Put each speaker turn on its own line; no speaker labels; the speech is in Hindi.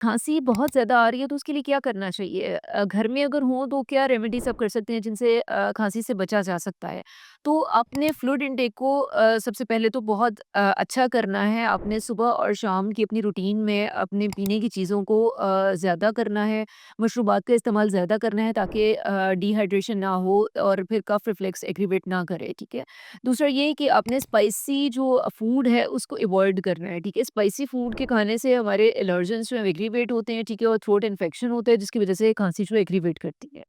खाँसी बहुत ज़्यादा आ रही है तो उसके लिए क्या करना चाहिए? घर में अगर हो तो क्या रेमेडीज़ आप कर सकते हैं जिनसे खाँसी से बचा जा सकता है? तो अपने फ्लूइड इनटेक को सबसे पहले तो बहुत अच्छा करना है। आपने सुबह और शाम की अपनी रूटीन में अपने पीने की चीज़ों को ज़्यादा करना है, मशरूबात का इस्तेमाल ज़्यादा करना है ताकि डिहाइड्रेशन ना हो और फिर कफ रिफ्लेक्स एग्रीवेट ना करे, ठीक है? दूसरा ये कि आपने स्पाइसी जो फूड है उसको अवॉइड करना है, ठीक है? स्पाइसी फूड के खाने से हमारे एलर्जेंस जो है एग्रीवेट होते हैं, ठीक है? और थ्रोट इन्फेक्शन होता है जिसकी वज़ह से खाँसी जो है एग्रीवेट करती है।